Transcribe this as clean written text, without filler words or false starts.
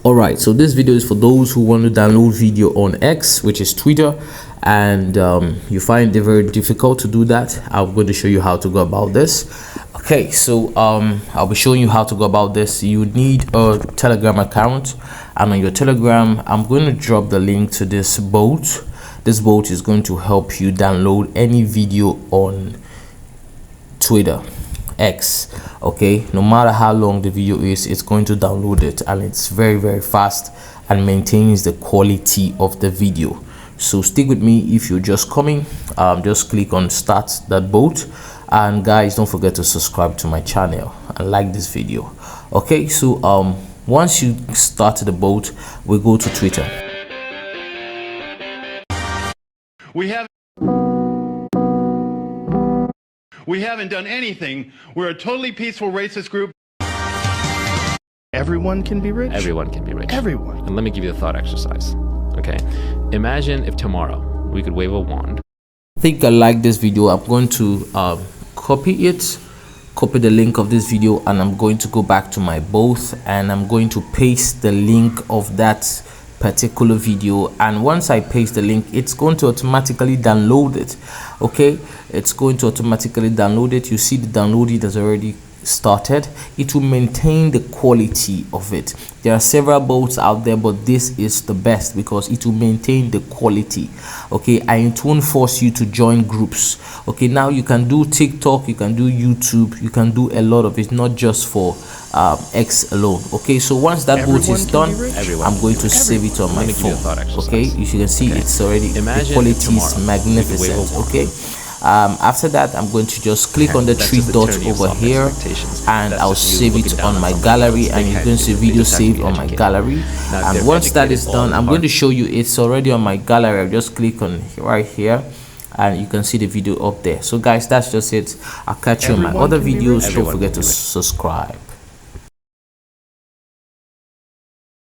All right, so this video is for those who want to download video on X, which is Twitter, and you find it very difficult to do that. I'm going to show you how to go about this. Okay, so I'll be showing you how to go about this. You need a Telegram account, and on your Telegram, I'm going to drop the link to this bot. This bot is going to help you download any video on Twitter, X. Okay, no matter how long the video is, it's going to download it, and it's very fast and maintains the quality of the video. So stick with me. If you're just coming, just click on start that bot, and guys, don't forget to subscribe to my channel and like this video. Okay, so once you start the bot, we go to Twitter. We haven't done anything. We're a totally peaceful racist group. Everyone can be rich? Everyone can be rich. Everyone. And let me give you a thought exercise. Okay. Imagine if tomorrow we could wave a wand. I think I like this video. I'm going to copy the link of this video, and I'm going to go back to my bot, and I'm going to paste the link of that particular video. And once I paste the link, it's going to automatically download it. Okay, it's going to automatically download it. You see the downloading has already started. It will maintain the quality of it. There are several bots out there, but this is the best because it will maintain the quality. Okay, and it won't force you to join groups. Okay, now you can do TikTok, you can do YouTube, you can do a lot of it, not just for X alone. Okay, so once that bot is done, I'm going to save it on my phone. Okay, you can see it's already, the quality is magnificent. Okay, after that, I'm going to just click on the three dots over here, and I'll save it on my gallery, and you're going to see video saved on my gallery. And once that is done, I'm going to show you it's already on my gallery. I'll just click on right here, and you can see the video up there. So guys, that's just it. I'll catch you on my other videos. Don't forget to subscribe.